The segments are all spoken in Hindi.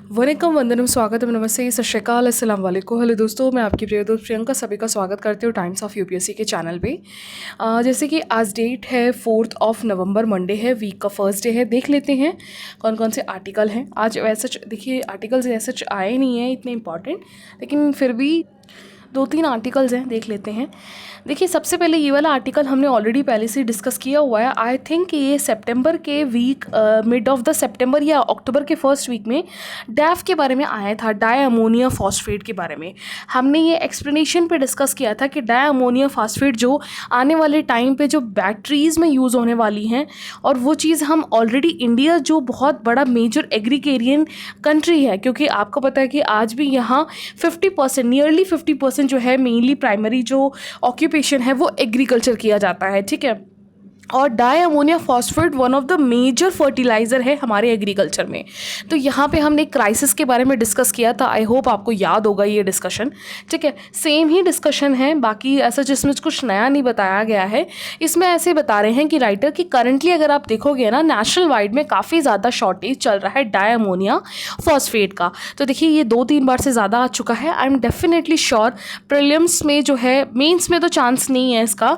वनकम वंदनम स्वागतम नमस्ते सत श्रीकाल अस्सलाम वालेकुम। हेलो दोस्तों, मैं आपकी प्रिय दोस्त प्रियंका सभी का स्वागत करती हूँ टाइम्स ऑफ यूपीएससी के चैनल पे। जैसे कि आज डेट है 4 नवंबर, मंडे है, वीक का फर्स्ट डे है। देख लेते हैं कौन कौन से आर्टिकल हैं आज। वैसे देखिए आर्टिकल्स ऐसे आए नहीं हैं इतने इंपॉर्टेंट, लेकिन फिर भी 2-3 आर्टिकल्स हैं, देख लेते हैं। देखिए सबसे पहले ये वाला आर्टिकल हमने ऑलरेडी पहले से डिस्कस किया हुआ है। आई थिंक ये सितंबर के week, mid of the September या अक्टूबर के फर्स्ट वीक में डैफ के बारे में आया था, डाई अमोनिया फॉस्फेट के बारे में। हमने ये एक्सप्लेनेशन पे डिस्कस किया था कि डाई अमोनिया फॉस्फेट जो आने वाले टाइम पे जो बैटरीज में यूज़ होने वाली हैं, और वो चीज़ हम ऑलरेडी इंडिया जो बहुत बड़ा मेजर एग्रीकेरियन कंट्री है, क्योंकि आपको पता है कि आज भी यहाँ 50%, नियरली 50% जो है मेनली प्राइमरी जो ऑक्यूपेशन है वो एग्रीकल्चर किया जाता है, ठीक है। और di ammonia phosphate one of the major fertiliser है हमारे एग्रीकल्चर में। तो यहाँ पे हमने क्राइसिस के बारे में डिस्कस किया था, आई होप आपको याद होगा ये डिस्कशन, ठीक है। सेम ही डिस्कशन है, बाकी ऐसा जिसमें कुछ नया नहीं बताया गया है। इसमें ऐसे बता रहे हैं कि राइटर कि करंटली अगर आप देखोगे ना, नेशनल वाइड में काफ़ी ज़्यादा शॉर्टेज चल रहा है डाई अमोनिया फॉस्फेट का। तो देखिए ये 2-3 बार से ज़्यादा आ चुका है। I am definitely sure prelims में जो है, मेंस में तो चांस नहीं है इसका,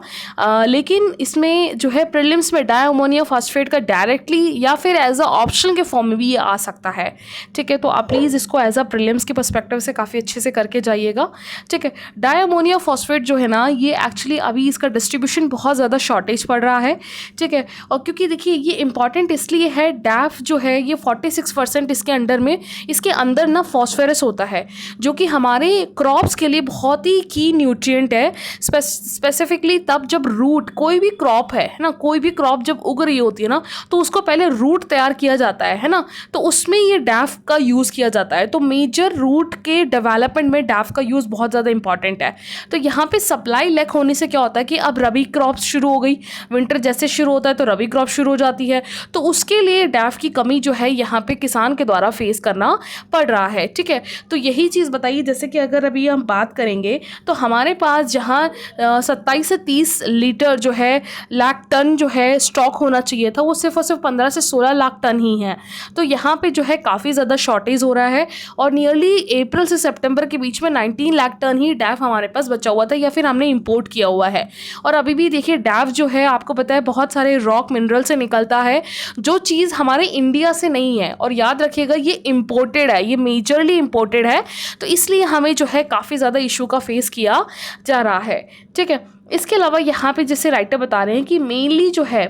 लेकिन इसमें जो है प्रीलिम्स में डाई अमोनिया फॉस्फेट का डायरेक्टली या फिर एज अ ऑप्शन के फॉर्म में भी ये आ सकता है, ठीक है। तो आप प्लीज़ इसको एज अ प्रीलिम्स के पर्सपेक्टिव से काफ़ी अच्छे से करके जाइएगा, ठीक है। डाई अमोनिया फॉस्फेट जो है ना, ये एक्चुअली अभी इसका डिस्ट्रीब्यूशन बहुत ज़्यादा शॉर्टेज पड़ रहा है, ठीक है। और क्योंकि देखिए ये इंपॉर्टेंट इसलिए है, डैफ जो है ये 46% इसके अंडर में, इसके अंदर ना फॉस्फोरस होता है, जो कि हमारे क्रॉप्स के लिए बहुत ही की न्यूट्रिएंट है। स्पेसिफिकली तब जब रूट, कोई भी क्रॉप है ना, कोई भी क्रॉप जब उग रही होती है ना, तो उसको पहले रूट तैयार किया जाता है ना, तो उसमें ये डैफ का यूज़ किया जाता है। तो मेजर रूट के डेवलपमेंट में डैफ का यूज़ बहुत ज़्यादा इंपॉर्टेंट है। तो यहाँ पे सप्लाई लैक होने से क्या होता है कि अब रबी क्रॉप्स शुरू हो गई, विंटर जैसे शुरू होता है तो रबी क्रॉप शुरू हो जाती है, तो उसके लिए डैफ की कमी जो है यहाँ पे किसान के द्वारा फेस करना पड़ रहा है, ठीक है। तो यही चीज़ बताइए, जैसे कि अगर अभी हम बात करेंगे तो हमारे पास जहाँ 27 से 30 लीटर जो है लाख टन जो है स्टॉक होना चाहिए था, वो सिर्फ और सिर्फ 15 से 16 लाख टन ही है। तो यहाँ पे जो है काफ़ी ज़्यादा शॉर्टेज हो रहा है, और नियरली अप्रैल से सितंबर के बीच में 19 लाख टन ही डैफ हमारे पास बचा हुआ था, या फिर हमने इंपोर्ट किया हुआ है। और अभी भी देखिए डैफ जो है, आपको पता है बहुत सारे रॉक मिनरल से निकलता है, जो चीज़ हमारे इंडिया से नहीं है। और याद रखिएगा ये इम्पोर्टेड है, ये मेजरली इम्पोर्टेड है, तो इसलिए हमें जो है काफ़ी ज़्यादा इशू का फेस किया जा रहा है, ठीक है। इसके अलावा यहाँ पे जैसे राइटर बता रहे हैं कि मेनली जो है,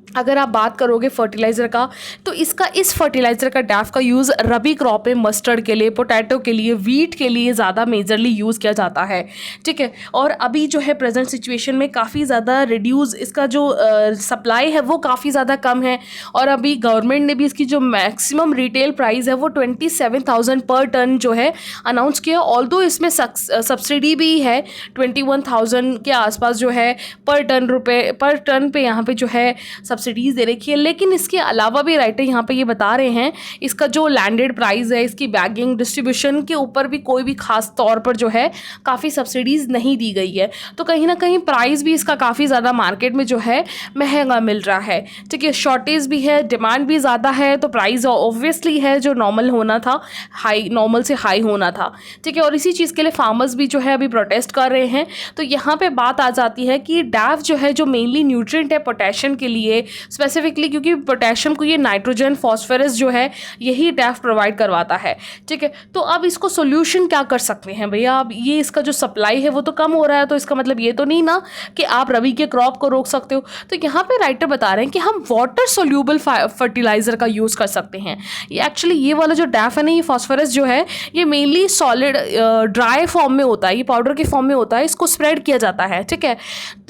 अगर आप बात करोगे फर्टिलाइज़र का, तो इस फर्टिलाइज़र का डैफ का यूज़ रबी क्रॉप में मस्टर्ड के लिए, पोटैटो के लिए, वीट के लिए ज़्यादा मेजरली यूज़ किया जाता है, ठीक है। और अभी जो है प्रेजेंट सिचुएशन में काफ़ी ज़्यादा रिड्यूस, इसका जो सप्लाई है वो काफ़ी ज़्यादा कम है। और अभी गवर्नमेंट ने भी इसकी जो मैक्सिमम रिटेल प्राइस है वो 27,000 पर टन जो है अनाउंस किया। ऑल्दो इसमें सब्सिडी भी है 21,000 के आसपास जो है पर टन पे यहाँ पे जो है सब्सिडीज़ दे रखी है। लेकिन इसके अलावा भी राइटर यहाँ पे ये बता रहे हैं, इसका जो लैंडेड प्राइस है, इसकी बैगिंग डिस्ट्रीब्यूशन के ऊपर भी कोई भी खास तौर पर जो है काफ़ी सब्सिडीज़ नहीं दी गई है। तो कहीं ना कहीं प्राइस भी इसका काफ़ी ज़्यादा मार्केट में जो है महंगा मिल रहा है, ठीक है। शॉर्टेज भी है, डिमांड भी ज़्यादा है, तो प्राइस ऑब्वियसली है जो नॉर्मल होना था, नॉर्मल से हाई होना था, ठीक है। और इसी चीज़ के लिए फार्मर्स भी जो है अभी प्रोटेस्ट कर रहे हैं। तो यहाँ पर बात आ जाती है कि डैफ जो है, जो मेनली न्यूट्रिएंट है पोटेशियम के लिए स्पेसिफिकली, क्योंकि पोटेशियम को ये नाइट्रोजन फॉस्फोरस जो है यही डैफ प्रोवाइड करवाता है, ठीक है। तो अब इसको सोल्यूशन क्या कर सकते हैं भैया? अब ये इसका जो सप्लाई है वो तो कम हो रहा है, तो इसका मतलब ये तो नहीं ना कि आप रबी के क्रॉप को रोक सकते हो। तो यहाँ पे राइटर बता रहे हैं कि हम वाटर सोल्यूबल फर्टिलाइजर का यूज़ कर सकते हैं। ये एक्चुअली ये वाला जो डैफ है ना, ये फॉस्फोरस जो है ये मेनली सॉलिड ड्राई फॉर्म में होता है, ये पाउडर के फॉर्म में होता है, इसको स्प्रेड किया जाता है, ठीक है।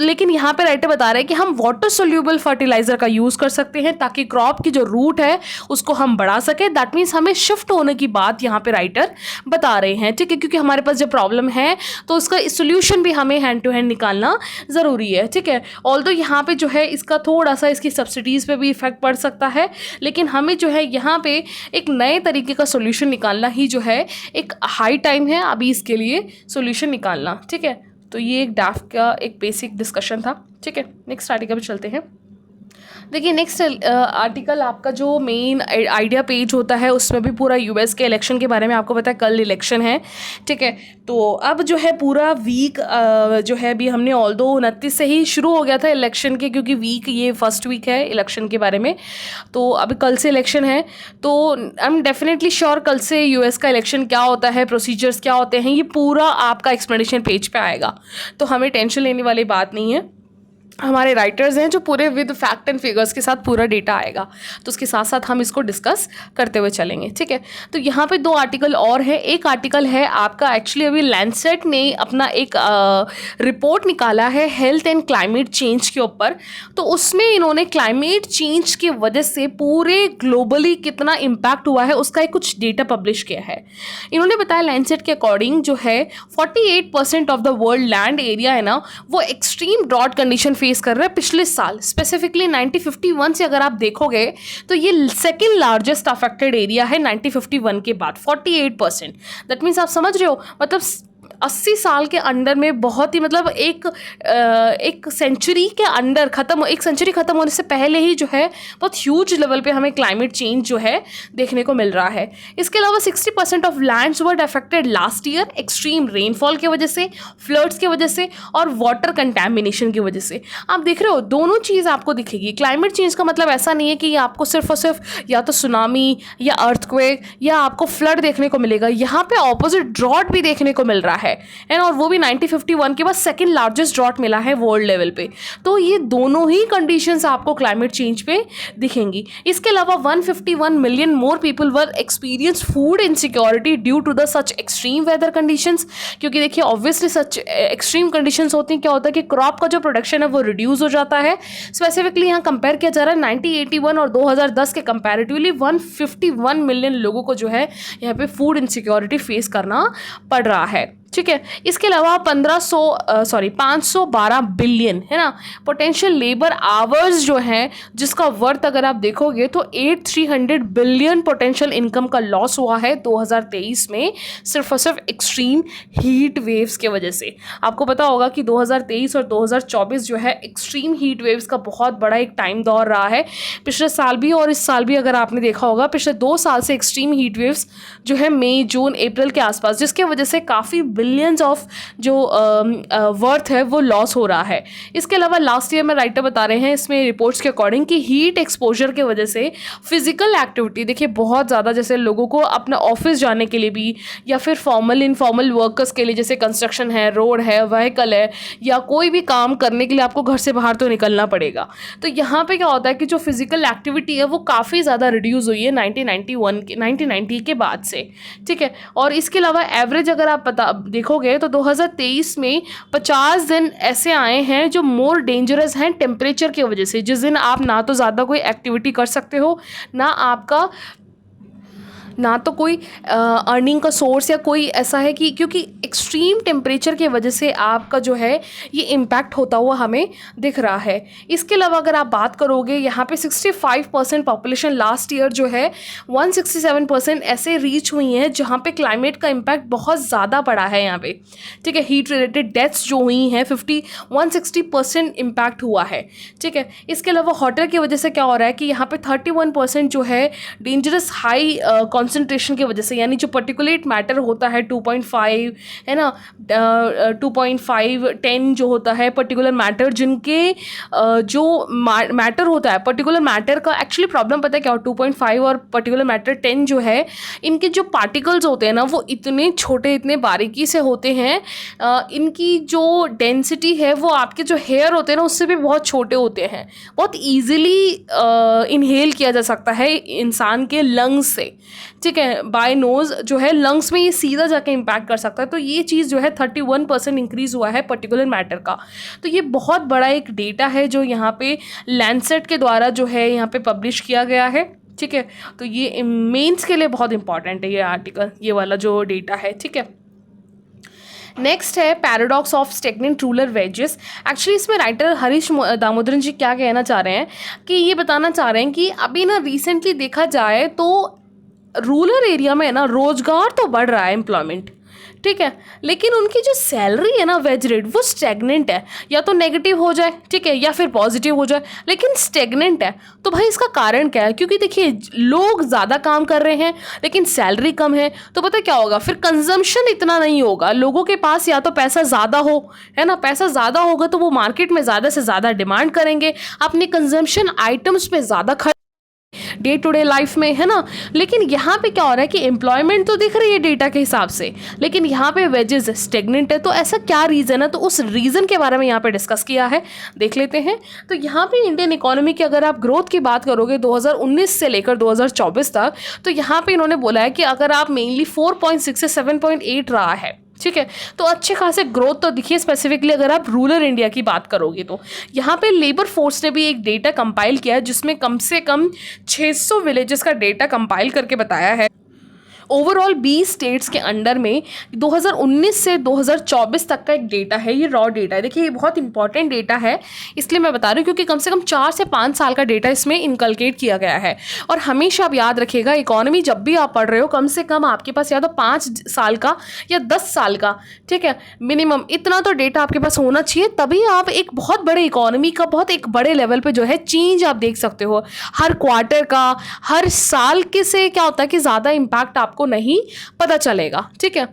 लेकिन यहाँ पे राइटर बता रहे हैं कि हम वाटर सोल्यूबल फर्टिलाइजर का यूज़ कर सकते हैं, ताकि क्रॉप की जो रूट है उसको हम बढ़ा सकें। दैट मीन्स हमें शिफ्ट होने की बात यहाँ पे राइटर बता रहे हैं, ठीक है। क्योंकि हमारे पास जब प्रॉब्लम है तो उसका सोल्यूशन भी हमें हैंड टू हैंड निकालना ज़रूरी है, ठीक है। ऑल्दो यहाँ पे जो है इसका थोड़ा सा इसकी सब्सिडीज़ पे भी इफेक्ट पड़ सकता है, लेकिन हमें जो है यहाँ पे एक नए तरीके का सोल्यूशन निकालना ही जो है एक हाई टाइम है अभी इसके लिए सोल्यूशन निकालना, ठीक है। तो ये एक डैफ का एक बेसिक डिस्कशन था, ठीक है। नेक्स्ट आर्टिकल पे चलते हैं। देखिए नेक्स्ट आर्टिकल आपका जो मेन आइडिया पेज होता है उसमें भी पूरा यूएस के इलेक्शन के बारे में आपको पता है, कल इलेक्शन है, ठीक है। तो अब जो है पूरा वीक जो है अभी हमने ऑल्दो 29 से ही शुरू हो गया था इलेक्शन के, क्योंकि वीक ये फर्स्ट वीक है इलेक्शन के बारे में। तो अभी कल से इलेक्शन है, तो आई एम डेफिनेटली श्योर कल से यूएस का इलेक्शन क्या होता है, प्रोसीजर्स क्या होते हैं, ये पूरा आपका एक्सप्लेनेशन पेज पे आएगा। तो हमें टेंशन लेने वाली बात नहीं है, हमारे राइटर्स हैं जो पूरे विद फैक्ट एंड फिगर्स के साथ पूरा डेटा आएगा, तो उसके साथ साथ हम इसको डिस्कस करते हुए चलेंगे, ठीक है। तो यहाँ पे 2 आर्टिकल और है। एक आर्टिकल है आपका, एक्चुअली अभी लैंडसेट ने अपना एक रिपोर्ट निकाला है हेल्थ एंड क्लाइमेट चेंज के ऊपर। तो उसमें इन्होंने क्लाइमेट चेंज की वजह से पूरे ग्लोबली कितना इम्पैक्ट हुआ है उसका एक कुछ डेटा पब्लिश किया है। इन्होंने बताया लैंडसेट के अकॉर्डिंग जो है 48% of the world land area है ना, वो एक्सट्रीम ड्रॉट कंडीशन फेस कर रहा है पिछले साल, स्पेसिफिकली 1951 से अगर आप देखोगे तो ये सेकेंड लार्जेस्ट अफेक्टेड एरिया है 1951 के बाद 48%। दैट मीन्स आप समझ रहे हो, मतलब 80 साल के अंडर में बहुत ही, मतलब एक सेंचुरी के अंडर ख़त्म, एक सेंचुरी ख़त्म होने से पहले ही जो है बहुत ह्यूज लेवल पे हमें क्लाइमेट चेंज जो है देखने को मिल रहा है। इसके अलावा 60% of lands were affected last year extreme rainfall की वजह से, फ्लड्स की वजह से और वाटर कंटैमिनेशन की वजह से। आप देख रहे हो दोनों चीज़ आपको दिखेगी। क्लाइमेट चेंज का मतलब ऐसा नहीं है कि आपको सिर्फ और सिर्फ या तो सुनामी या अर्थक्वेक या आपको फ्लड देखने को मिलेगा, यहाँ पे ऑपोजिट ड्रॉट भी देखने को मिल रहा है एंड और वो भी 1951 के बाद सेकंड लार्जेस्ट ड्रॉट मिला है वर्ल्ड लेवल पे। तो ये दोनों ही कंडीशंस आपको क्लाइमेट चेंज पे दिखेंगी। इसके अलावा 151 million more people were experience food insecurity due to the such extreme weather conditions. क्योंकि देखिए ऑब्वियसली सच एक्सट्रीम कंडीशंस होती हैं, क्या होता है कि क्रॉप का जो प्रोडक्शन है वो रिड्यूस हो जाता है। स्पेसिफिकली यहाँ कंपेयर किया जा रहा है 1981 और 2010 के कंपैरेटिवली 151 मिलियन लोगों को जो है यहाँ पे फूड इनसिक्योरिटी फेस करना पड़ रहा है, ठीक है। इसके अलावा 512 बिलियन है ना पोटेंशियल लेबर आवर्स जो हैं, जिसका वर्थ अगर आप देखोगे तो 8300 बिलियन पोटेंशियल इनकम का लॉस हुआ है 2023 में, सिर्फ और सिर्फ एक्सट्रीम हीट वेव्स के वजह से। आपको पता होगा कि 2023 और 2024 जो है एक्सट्रीम हीट वेव्स का बहुत बड़ा एक टाइम दौर रहा है। पिछले साल भी और इस साल भी अगर आपने देखा होगा, पिछले 2 साल से एक्सट्रीम हीट वेव्स जो है मई, जून, अप्रैल के आसपास, जिसके वजह से काफ़ी बिलियंस ऑफ जो वर्थ है वो लॉस हो रहा है। इसके अलावा लास्ट ईयर में राइटर बता रहे हैं इसमें रिपोर्ट्स के अकॉर्डिंग कि हीट एक्सपोजर की वजह से फिजिकल एक्टिविटी देखिए बहुत ज़्यादा, जैसे लोगों को अपना ऑफिस जाने के लिए भी या फिर फॉर्मल इनफॉर्मल वर्कर्स के लिए, जैसे कंस्ट्रक्शन है, रोड है, व्हीकल है या कोई भी काम करने के लिए आपको घर से बाहर तो निकलना पड़ेगा। तो यहाँ पे क्या होता है कि जो फिजिकल एक्टिविटी है वो काफ़ी ज़्यादा रिड्यूस हुई है 1990 के बाद से, ठीक है। और इसके अलावा एवरेज अगर आप देखोगे तो 2023 में 50 दिन ऐसे आए हैं जो मोर डेंजरस हैं टेम्परेचर की वजह से, जिस दिन आप ना तो ज़्यादा कोई एक्टिविटी कर सकते हो, ना तो कोई अर्निंग का सोर्स या कोई ऐसा है कि, क्योंकि एक्सट्रीम टेम्परेचर की वजह से आपका जो है ये इम्पैक्ट होता हुआ हमें दिख रहा है। इसके अलावा अगर आप बात करोगे यहाँ पे 65% पॉपुलेशन लास्ट ईयर जो है 167% ऐसे रीच हुई हैं जहाँ पे क्लाइमेट का इम्पैक्ट बहुत ज़्यादा पड़ा है यहाँ पे, ठीक है। हीट रिलेटेड डेथ्स जो हुई हैं 160% इम्पैक्ट हुआ है, ठीक है। इसके अलावा हॉटर की वजह से क्या हो रहा है कि यहाँ पे 31% जो है डेंजरस हाई कॉन्सेंट्रेशन की वजह से, यानी जो पर्टिकुलेट मैटर होता है 2.5 है ना, 2.5 10 जो होता है पर्टिकुलर मैटर, जिनके जो मैटर होता है पर्टिकुलर मैटर का एक्चुअली प्रॉब्लम पता है क्या हो, 2.5 और पर्टिकुलर मैटर 10 जो है, इनके जो पार्टिकल्स होते हैं ना वो इतने छोटे, इतने बारीकी से होते हैं, इनकी जो डेंसिटी है वो आपके जो हेयर होते हैं ना उससे भी बहुत छोटे होते हैं, बहुत ईजिली इनहेल किया जा सकता है इंसान के लंग्स से, ठीक है। बाय नोज जो है लंग्स में ये सीधा जाके इम्पैक्ट कर सकता है। तो ये चीज़ जो है 31% इंक्रीज़ हुआ है पर्टिकुलर मैटर का। तो ये बहुत बड़ा एक डेटा है जो यहाँ पे लैंडसेट के द्वारा जो है यहाँ पे पब्लिश किया गया है, ठीक है। तो ये मेंस के लिए बहुत इंपॉर्टेंट है ये आर्टिकल, ये वाला जो डेटा है, ठीक है। नेक्स्ट है paradox of stagnant rural wages. Actually इसमें राइटर हरीश दामोदरन जी क्या कहना चाह रहे हैं कि ये बताना चाह रहे हैं कि अभी ना रिसेंटली देखा जाए तो रूरल एरिया में ना रोजगार तो बढ़ रहा है, एम्प्लॉयमेंट, ठीक है, लेकिन उनकी जो सैलरी है ना वेज रेट वो स्टेगनेंट है, या तो नेगेटिव हो जाए, ठीक है, या फिर पॉजिटिव हो जाए, लेकिन स्टेगनेंट है। तो भाई इसका कारण क्या है? क्योंकि देखिए लोग ज़्यादा काम कर रहे हैं लेकिन सैलरी कम है, तो पता क्या होगा, फिर कंजम्पशन इतना नहीं होगा लोगों के पास, या तो पैसा ज़्यादा हो, है ना, पैसा ज़्यादा होगा तो वो मार्केट में ज़्यादा से ज़्यादा डिमांड करेंगे, अपने कंजम्पशन आइटम्स पे ज़्यादा खर्च डे टू डे लाइफ में, है ना। लेकिन यहाँ पे क्या हो रहा है कि एम्प्लॉयमेंट तो दिख रही है डेटा के हिसाब से, लेकिन यहाँ पे वेजेस स्टेगनेंट है। तो ऐसा क्या रीज़न है, तो उस रीज़न के बारे में यहाँ पे डिस्कस किया है, देख लेते हैं। तो यहाँ पे इंडियन इकोनॉमी की अगर आप ग्रोथ की बात करोगे 2019 से लेकर 2024 तक, तो यहाँ पे इन्होंने बोला है कि अगर आप मेनली 4.6 से 7.8 रहा है, ठीक है, तो अच्छे खासे ग्रोथ तो दिखिए। स्पेसिफिकली अगर आप रूरल इंडिया की बात करोगे तो यहाँ पे लेबर फोर्स ने भी एक डेटा कंपाइल किया है जिसमें कम से कम 600 विलेजेस का डेटा कंपाइल करके बताया है। ओवरऑल 20 स्टेट्स के अंडर में 2019 से 2024 तक का एक डेटा है, ये रॉ डेटा है। देखिए ये बहुत इंपॉर्टेंट डेटा है, इसलिए मैं बता रही हूँ क्योंकि कम से कम 4 से 5 साल का डेटा इसमें इनकलकेट किया गया है। और हमेशा आप याद रखिएगा, इकोनॉमी जब भी आप पढ़ रहे हो कम से कम आपके पास या तो 5 साल का या 10 साल का, ठीक है, मिनिमम इतना तो डेटा आपके पास होना चाहिए, तभी आप एक बहुत बड़े इकोनॉमी का बहुत एक बड़े लेवल पे जो है चेंज आप देख सकते हो। हर क्वार्टर का, हर साल के से क्या होता है कि ज़्यादा इम्पैक्ट आपको नहीं पता चलेगा, ठीक है।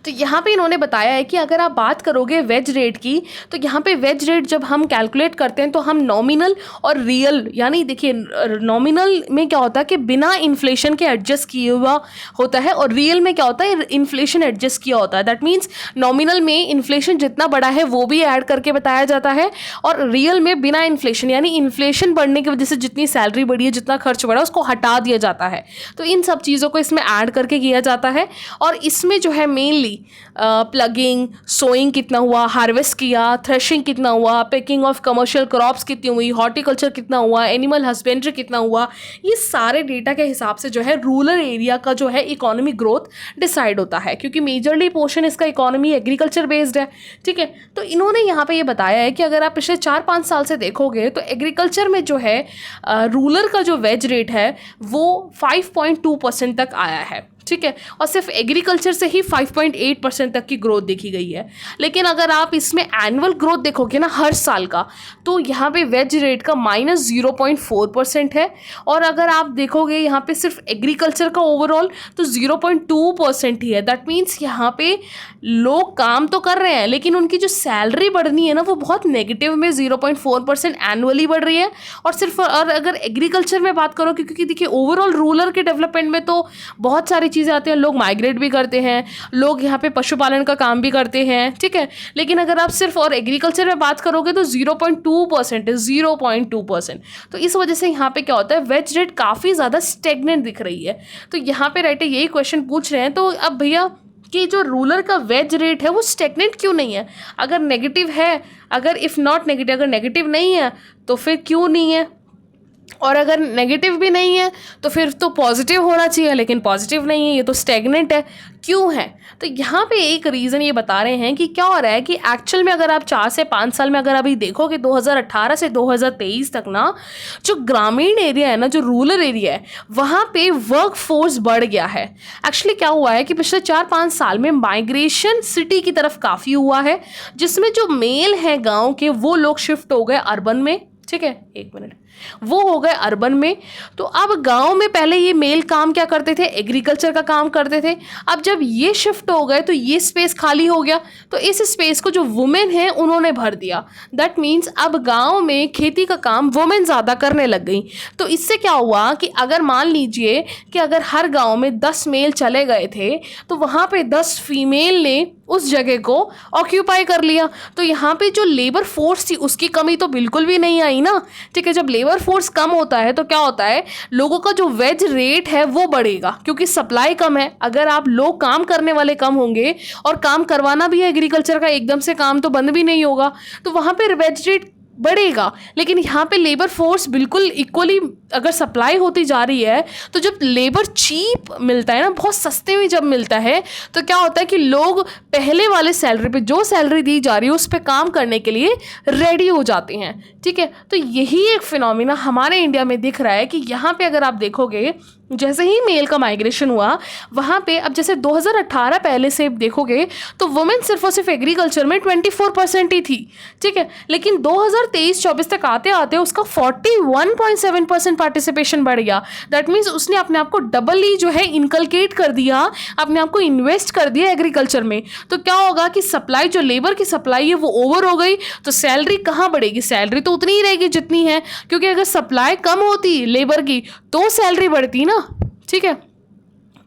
तो यहाँ पे इन्होंने बताया है कि अगर आप बात करोगे वेज रेट की, तो यहाँ पे वेज रेट जब हम कैलकुलेट करते हैं तो हम नॉमिनल और रियल, यानी देखिए नॉमिनल में क्या होता है कि बिना इन्फ्लेशन के एडजस्ट किया हुआ होता है, और रियल में क्या होता है इन्फ्लेशन एडजस्ट किया होता है। दैट मीन्स नॉमिनल में इन्फ्लेशन जितना बड़ा है वो भी ऐड करके बताया जाता है, और रियल में बिना इन्फ्लेशन, यानी इन्फ्लेशन बढ़ने की वजह से जितनी सैलरी बढ़ी है, जितना खर्च बढ़ा उसको हटा दिया जाता है। तो इन सब चीज़ों को इसमें ऐड करके किया जाता है, और इसमें जो है मेनली प्लगिंग, सोइंग कितना हुआ, हार्वेस्ट किया, थ्रेशिंग कितना हुआ, पिकिंग ऑफ कमर्शियल क्रॉप्स कितनी हुई, हॉर्टिकल्चर कितना हुआ, एनिमल हस्बेंड्री कितना हुआ, ये सारे डेटा के हिसाब से जो है रूरल एरिया का जो है इकोनॉमी ग्रोथ डिसाइड होता है, क्योंकि मेजरली पोर्शन इसका इकोनॉमी एग्रीकल्चर बेस्ड है, ठीक है। तो इन्होंने यहाँ पे ये बताया है कि अगर आप पिछले 4-5 साल से देखोगे तो एग्रीकल्चर में जो है रूरल का जो वेज रेट है वो 5.2% तक आया है, ठीक है, और सिर्फ एग्रीकल्चर से ही 5.8% तक की ग्रोथ देखी गई है। लेकिन अगर आप इसमें एनुअल ग्रोथ देखोगे ना हर साल का, तो यहाँ पे वेज रेट का -0.4% है, और अगर आप देखोगे यहाँ पे सिर्फ एग्रीकल्चर का ओवरऑल तो 0.2% ही है। दैट मीन्स यहाँ पे लोग काम तो कर रहे हैं लेकिन उनकी जो सैलरी बढ़नी है ना वो बहुत नेगेटिव में 0.4% एनुअली बढ़ रही है। और सिर्फ, और अगर एग्रीकल्चर में बात करो, क्योंकि देखिए ओवरऑल रूरल के डेवलपमेंट में तो बहुत सारी चीज़ें आती हैं, लोग माइग्रेट भी करते हैं, लोग यहाँ पे पशुपालन का काम भी करते हैं, ठीक है, लेकिन अगर आप सिर्फ और एग्रीकल्चर में बात करोगे तो 0.2% है, 0.2%। तो इस वजह से यहाँ पे क्या होता है, वेज रेट काफ़ी ज़्यादा स्टेगनेंट दिख रही है। तो यहाँ पे राइटर यही क्वेश्चन पूछ रहे हैं, तो अब भैया कि जो रूरल का वेज रेट है वो स्टेगनेंट क्यों नहीं है? अगर नेगेटिव है, अगर इफ़ नॉट नेगेटिव, अगर नेगेटिव नहीं है तो फिर क्यों नहीं है, और अगर नेगेटिव भी नहीं है तो फिर तो पॉजिटिव होना चाहिए, लेकिन पॉजिटिव नहीं है, ये तो स्टेगनेंट है, क्यों है? तो यहाँ पे एक रीज़न ये बता रहे हैं कि क्या हो रहा है कि एक्चुअल में अगर आप 4 से 5 साल में अगर अभी देखोगे 2018 से 2023 तक ना, जो ग्रामीण एरिया है ना, जो रूरल एरिया है, वहाँ पे वर्क फोर्स बढ़ गया है। एक्चुअली क्या हुआ है कि पिछले 4-5 साल में माइग्रेशन सिटी की तरफ काफ़ी हुआ है, जिसमें जो मेल हैं गाँव के वो लोग शिफ्ट हो गए अर्बन में, ठीक है, एक मिनट, वो हो गए अर्बन में। तो अब गांव में पहले ये मेल काम क्या करते थे, एग्रीकल्चर का काम करते थे। अब जब ये शिफ्ट हो गए तो ये स्पेस खाली हो गया, तो इस स्पेस को जो वुमेन है उन्होंने भर दिया। दैट मीन्स अब गांव में खेती का काम वुमेन ज़्यादा करने लग गई। तो इससे क्या हुआ कि अगर मान लीजिए कि अगर हर गाँव में 10 मेल चले गए थे तो वहाँ पर 10 फीमेल ने उस जगह को ऑक्यूपाई कर लिया। तो यहाँ पे जो लेबर फोर्स थी उसकी कमी तो बिल्कुल भी नहीं आई ना, ठीक है। जब लेबर फोर्स कम होता है तो क्या होता है, लोगों का जो वेज रेट है वो बढ़ेगा, क्योंकि सप्लाई कम है। अगर आप लोग काम करने वाले कम होंगे और काम करवाना भी है एग्रीकल्चर का, एकदम से काम तो बंद भी नहीं होगा, तो वहाँ पर वेज रेट बढ़ेगा। लेकिन यहाँ पे लेबर फोर्स बिल्कुल इक्वली अगर सप्लाई होती जा रही है, तो जब लेबर चीप मिलता है ना, बहुत सस्ते में जब मिलता है, तो क्या होता है कि लोग पहले वाले सैलरी पे, जो सैलरी दी जा रही है उस पर काम करने के लिए रेडी हो जाते हैं, ठीक है। तो यही एक फिनोमिना हमारे इंडिया में दिख रहा है कि यहाँ पे अगर आप देखोगे जैसे ही मेल का माइग्रेशन हुआ वहाँ पे, अब जैसे 2018 पहले से देखोगे तो वुमेन सिर्फ और सिर्फ एग्रीकल्चर में 24% ही थी, ठीक है। लेकिन 2023-24 तक आते आते उसका 41.7% पार्टिसिपेशन बढ़ गया। दैट मीन्स उसने अपने आप को डबली जो है इनकलकेट कर दिया, अपने आप को इन्वेस्ट कर दिया एग्रीकल्चर में। तो क्या होगा कि सप्लाई, जो लेबर की सप्लाई है वो ओवर हो गई, तो सैलरी कहाँ बढ़ेगी? सैलरी तो उतनी ही रहेगी जितनी है, क्योंकि अगर सप्लाई कम होती लेबर की तो सैलरी बढ़ती ना, ठीक है।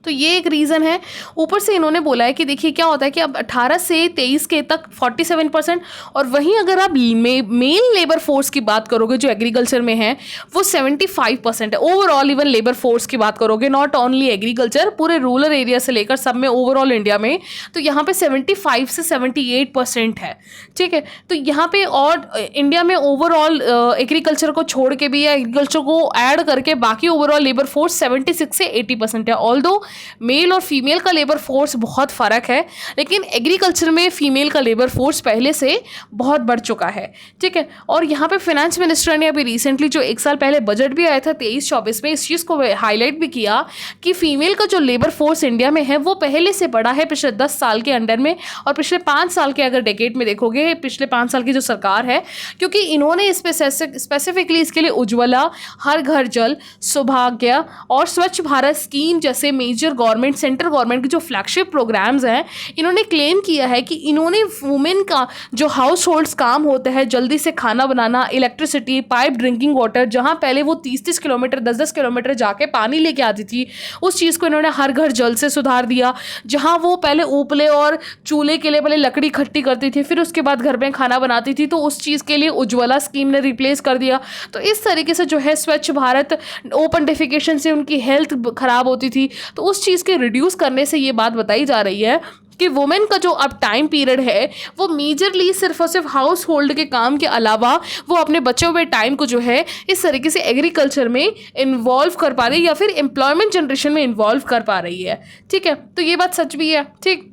तो ये एक रीज़न है। ऊपर से इन्होंने बोला है कि देखिए क्या होता है कि अब 18 से 23 के तक 47%, और वहीं अगर आप मेल लेबर फोर्स की बात करोगे जो एग्रीकल्चर में है वो 75% है। ओवरऑल इवन लेबर फोर्स की बात करोगे, नॉट ओनली एग्रीकल्चर, पूरे रूरल एरिया से लेकर सब में ओवरऑल इंडिया में, तो यहाँ पे 75 से 78% है, ठीक है। तो यहाँ पे और इंडिया में ओवरऑल एग्रीकल्चर को छोड़ के भी या एग्रीकल्चर को ऐड करके बाकी ओवरऑल लेबर फोर्स 76 से 80% है। ऑल्दो मेल और फीमेल का लेबर फोर्स बहुत फ़र्क है, लेकिन एग्रीकल्चर में फीमेल का लेबर फोर्स पहले से बहुत बढ़ चुका है, ठीक है। और यहाँ पे फाइनेंस मिनिस्टर ने अभी रिसेंटली जो एक साल पहले बजट भी आया था 23-24 में, इस चीज़ को हाईलाइट भी किया कि फीमेल का जो लेबर फोर्स इंडिया में है वो पहले से बढ़ा है पिछले 10 साल के अंडर में, और पिछले 5 साल के अगर डेकेड में देखोगे, पिछले 5 साल की जो सरकार है, क्योंकि इन्होंने स्पेसिफिकली इसके लिए उज्ज्वला, हर घर जल, सौभाग्य और स्वच्छ भारत स्कीम जैसे मेजर गवर्नमेंट, सेंट्रल गवर्नमेंट के जो फ्लैगशिप प्रोग्राम्स हैं, इन्होंने क्लेम किया है कि इन्होंने वुमेन का जो हाउस होल्ड्स काम होता है, जल्दी से खाना बनाना, इलेक्ट्रिसिटी, पाइप ड्रिंकिंग वाटर, जहां पहले वो 30-30 किलोमीटर, 10-10 किलोमीटर जाके पानी लेके आती थी, उस चीज़ को इन्होंने हर घर जल से सुधार दिया। जहां वो पहले उपले और चूल्हे के लिए पहले लकड़ी इकट्ठी करती थी, फिर उसके बाद घर में खाना बनाती थी, तो उस चीज़ के लिए उज्ज्वला स्कीम ने रिप्लेस कर दिया। तो इस तरीके से जो है स्वच्छ भारत, ओपन डेफिकेशन से उनकी हेल्थ खराब होती थी, तो उस चीज़ के रिड्यूस करने से ये बात बताई जा रही है कि वुमेन का जो अब टाइम पीरियड है वो मेजरली सिर्फ और सिर्फ हाउस होल्ड के काम के अलावा वो अपने बचे हुए टाइम को जो है इस तरीके से एग्रीकल्चर में इन्वॉल्व कर पा रही है या फिर एम्प्लॉयमेंट जनरेशन में इन्वॉल्व कर पा रही है, ठीक है। तो ये बात सच भी है, ठीक।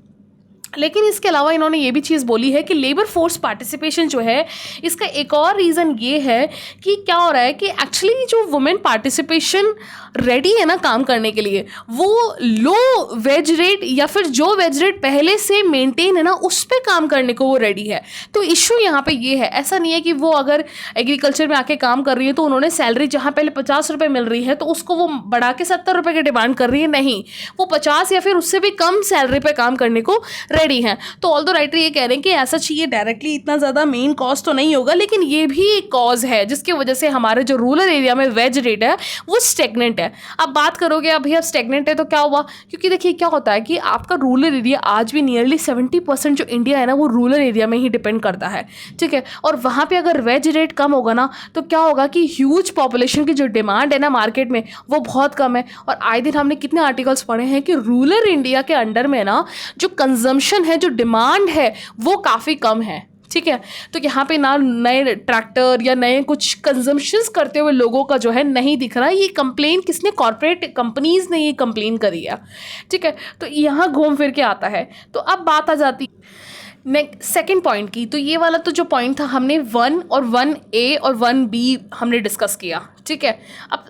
लेकिन इसके अलावा इन्होंने ये भी चीज़ बोली है कि लेबर फोर्स पार्टिसिपेशन जो है, इसका एक और रीज़न ये है कि क्या हो रहा है कि एक्चुअली जो वुमेन पार्टिसिपेशन रेडी है ना काम करने के लिए, वो लो वेज रेट या फिर जो वेज रेट पहले से मेंटेन है ना उस पर काम करने को वो रेडी है। तो इशू यहाँ पे ये है, ऐसा नहीं है कि वो अगर एग्रीकल्चर में आके काम कर रही है तो उन्होंने सैलरी जहाँ पहले 50 रुपये मिल रही है तो उसको वो बढ़ा के 70 रुपये की डिमांड कर रही है, नहीं, वो 50 या फिर उससे भी कम सैलरी पे काम करने को रेडी हैं। तो ऑल्दो राइटर ये कह रहे हैं कि ऐसा चाहिए डायरेक्टली इतना ज़्यादा मेन कॉज तो नहीं होगा, लेकिन ये भी एक कॉज है जिसकी वजह से हमारे जो रूरल एरिया में वेज रेट है वो स्टेगनेंट है। अब बात करोगे अब भैया स्टेगनेंट है तो क्या हुआ, क्योंकि देखिए क्या होता है कि आपका रूरल एरिया आज भी नियरली 70% जो इंडिया है ना वो रूरल एरिया में ही डिपेंड करता है, ठीक है। और वहाँ पर अगर वेज रेट कम होगा ना तो क्या होगा कि ह्यूज पॉपुलेशन की जो डिमांड है ना मार्केट में वो बहुत कम है। और आए दिन हमने कितने आर्टिकल्स पढ़े हैं कि रूरल इंडिया के अंडर में ना जो कंजम्पशन है, जो डिमांड है वो काफ़ी कम है, ठीक है। तो यहाँ पे ना नए ट्रैक्टर या नए कुछ कंजम्पशंस करते हुए लोगों का जो है नहीं दिख रहा है। ये कंप्लेन किसने, कॉर्पोरेट कंपनीज ने ये कंप्लेन करी है, ठीक है। तो यहाँ घूम फिर के आता है। तो अब बात आ जाती नेक्स्ट सेकंड पॉइंट की। तो ये वाला तो जो पॉइंट था हमने 1 और 1A और 1B हमने डिस्कस किया, ठीक है। अब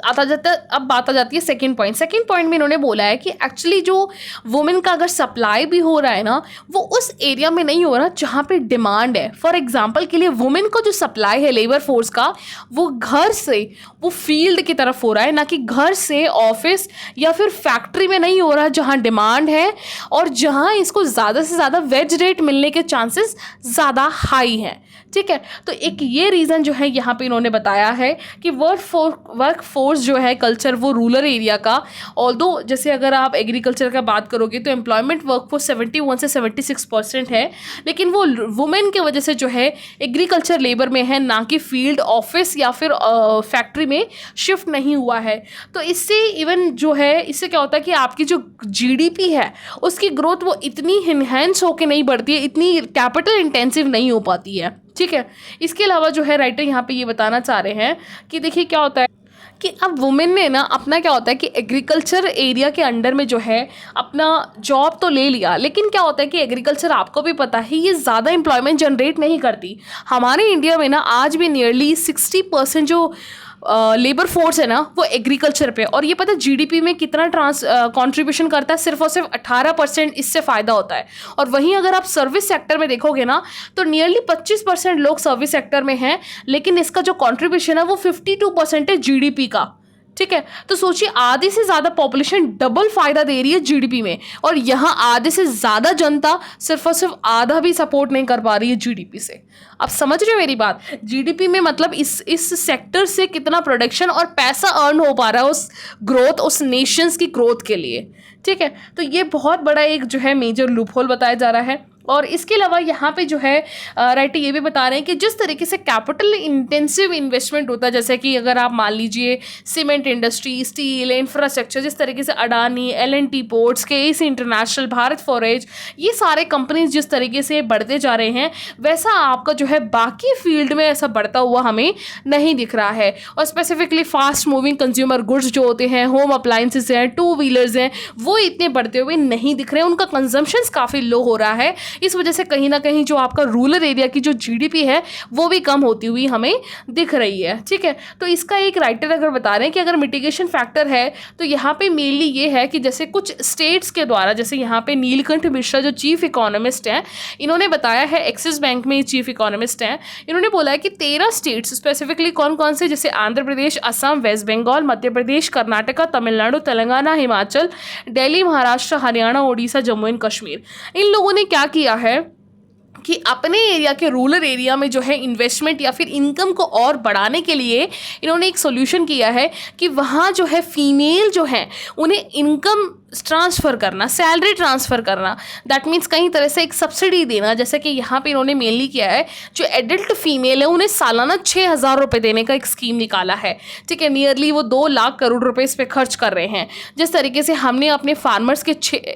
बात आ जाती है सेकंड पॉइंट। सेकंड पॉइंट में इन्होंने बोला है कि एक्चुअली जो वुमेन का अगर सप्लाई भी हो रहा है ना वो उस एरिया में नहीं हो रहा जहाँ पे डिमांड है। फॉर एग्जांपल के लिए वुमेन का जो सप्लाई है लेबर फोर्स का वो घर से वो फील्ड की तरफ हो रहा है, ना कि घर से ऑफिस या फिर फैक्ट्री में नहीं हो रहा जहाँ डिमांड है और जहाँ इसको ज़्यादा से ज़्यादा वेज रेट मिलने के चांसेस ज़्यादा हाई हैं, ठीक है। तो एक ये रीज़न जो है यहाँ पे इन्होंने बताया है कि वर्क फोर्स जो है कल्चर वो रूरल एरिया का, ऑल्दो जैसे अगर आप एग्रीकल्चर का बात करोगे तो एम्प्लॉयमेंट वर्क फोर्स 71 से 76% है, लेकिन वो वुमेन की वजह से जो है एग्रीकल्चर लेबर में है, ना कि फील्ड ऑफिस या फिर फैक्ट्री में शिफ्ट नहीं हुआ है। तो इससे इवन जो है इससे क्या होता है कि आपकी जो GDP है उसकी ग्रोथ वो इतनी इन्हेंस होकर नहीं बढ़ती है, इतनी कैपिटल इंटेंसिव नहीं हो पाती है, ठीक है। इसके अलावा जो है राइटर यहाँ पे ये बताना चाह रहे हैं कि देखिए क्या होता है कि अब वुमेन ने ना अपना क्या होता है कि एग्रीकल्चर एरिया के अंडर में जो है अपना जॉब तो ले लिया, लेकिन क्या होता है कि एग्रीकल्चर आपको भी पता है ये ज़्यादा एम्प्लॉयमेंट जनरेट नहीं करती। हमारे इंडिया में ना आज भी नियरली 60% जो लेबर फोर्स है ना वो एग्रीकल्चर पे, और ये पता है जीडीपी में कितना कंट्रीब्यूशन करता है, सिर्फ और सिर्फ 18% इससे फ़ायदा होता है। और वहीं अगर आप सर्विस सेक्टर में देखोगे ना तो नियरली 25% लोग सर्विस सेक्टर में हैं, लेकिन इसका जो कंट्रीब्यूशन है वो 52% है जीडीपी का। ठीक है, तो सोचिए आधे से ज़्यादा पॉपुलेशन डबल फायदा दे रही है जीडीपी में, और यहाँ आधे से ज़्यादा जनता सिर्फ और सिर्फ आधा भी सपोर्ट नहीं कर पा रही है जीडीपी से। आप समझ रहे हो मेरी बात? जीडीपी में मतलब इस सेक्टर से कितना प्रोडक्शन और पैसा अर्न हो पा रहा है उस ग्रोथ, उस नेशंस की ग्रोथ के लिए। ठीक है, तो ये बहुत बड़ा एक जो है मेजर लूप होल बताया जा रहा है। और इसके अलावा यहाँ पे जो है राइटर ये भी बता रहे हैं कि जिस तरीके से कैपिटल इंटेंसिव इन्वेस्टमेंट होता है, जैसे कि अगर आप मान लीजिए सीमेंट इंडस्ट्री, स्टील, इंफ्रास्ट्रक्चर, जिस तरीके से अडानी, एल&टी पोर्ट्स, केएसी इंटरनेशनल, भारत फॉरेज, ये सारे कंपनीज जिस तरीके से बढ़ते जा रहे हैं, वैसा आपका जो है बाकी फील्ड में ऐसा बढ़ता हुआ हमें नहीं दिख रहा है। और specifically fast moving consumer goods जो होते हैं, होम अप्लाइंसेस हैं, टू व्हीलर्स हैं, वो इतने बढ़ते हुए नहीं दिख रहे हैं, उनका कंजम्पशंस काफ़ी लो हो रहा है। इस वजह से कहीं ना कहीं जो आपका रूरल एरिया की जो जीडीपी है वो भी कम होती हुई हमें दिख रही है। ठीक है, तो इसका एक राइटर अगर बता रहे हैं कि अगर मिटिगेशन फैक्टर है तो यहाँ पे मेनली ये है कि जैसे कुछ स्टेट्स के द्वारा, जैसे यहाँ पे नीलकंठ मिश्रा जो चीफ इकोनॉमिस्ट हैं, इन्होंने बताया है, एक्सिस बैंक में चीफ इकोनॉमिस्ट हैं, इन्होंने बोला है कि 13 स्टेट्स स्पेसिफिकली कौन कौन से, जैसे आंध्र प्रदेश, असम, वेस्ट बंगाल, मध्य प्रदेश, कर्नाटका, तमिलनाडु, तेलंगाना, हिमाचल, दिल्ली, महाराष्ट्र, हरियाणा, उड़ीसा, जम्मू एंड कश्मीर, इन लोगों ने क्या किया है कि अपने एरिया के रूरल एरिया में जो है इन्वेस्टमेंट या फिर इनकम को और बढ़ाने के लिए इन्होंने एक सोल्यूशन किया है कि वहाँ जो है फीमेल जो है उन्हें इनकम ट्रांसफ़र करना, सैलरी ट्रांसफ़र करना, दैट मीन्स कहीं तरह से एक सब्सिडी देना। जैसे कि यहाँ पे इन्होंने मेनली किया है जो एडल्ट फीमेल है उन्हें सालाना 6,000 रुपये देने का एक स्कीम निकाला है। ठीक है, नियरली वो 2 लाख करोड़ रुपए इस पर खर्च कर रहे हैं। जिस तरीके से हमने अपने फार्मर्स के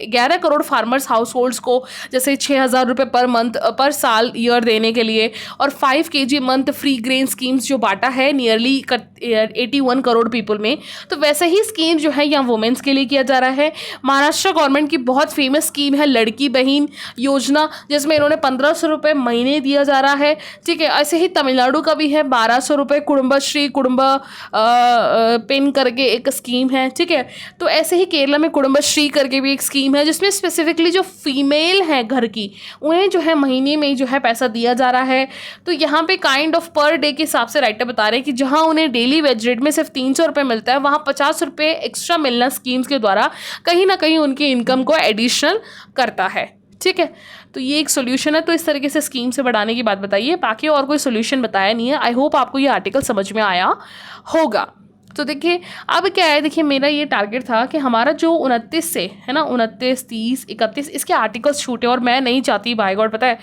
11 करोड़ फार्मर्स हाउस होल्ड्स को जैसे 6,000 रुपये पर मंथ पर साल ईयर देने के लिए, और 5 kg month free grain schemes जो बांटा है नियरली 81 करोड़ पीपल में, तो वैसे ही स्कीम जो है यहाँ वुमेंस के लिए किया जा रहा है। महाराष्ट्र गवर्नमेंट की बहुत फेमस स्कीम है लड़की बहन योजना, जिसमें इन्होंने 1,500 रुपये महीने दिया जा रहा है। ठीक है, ऐसे ही तमिलनाडु का भी है 1,200 रुपये कुटुंबश्री पिन करके एक स्कीम है। ठीक है, तो ऐसे ही केरला में कुटुंबश्री करके भी एक स्कीम है जिसमें स्पेसिफिकली जो फीमेल है घर की उन्हें जो है महीने में जो है पैसा दिया जा रहा है। तो यहाँ पे काइंड ऑफ पर डे के हिसाब से राइटर बता रहे हैं कि जहाँ उन्हें डेली वेज रेट में सिर्फ 300 रुपये मिलता है, वहाँ 50 रुपये एक्स्ट्रा मिलना स्कीम्स के द्वारा कहीं ना कहीं उनकी इनकम को एडिशनल करता है। ठीक है, तो ये एक सोल्यूशन है। तो इस तरीके से स्कीम से बढ़ाने की बात बताइए, बाकी और कोई सोल्यूशन बताया नहीं है। आई होप आपको ये आर्टिकल समझ में आया होगा। तो देखिए अब क्या है, देखिए मेरा ये टारगेट था कि हमारा जो 29 से है ना, 29, 30, 31 इसके आर्टिकल्स छूटे, और मैं नहीं चाहती बाय गॉड पता है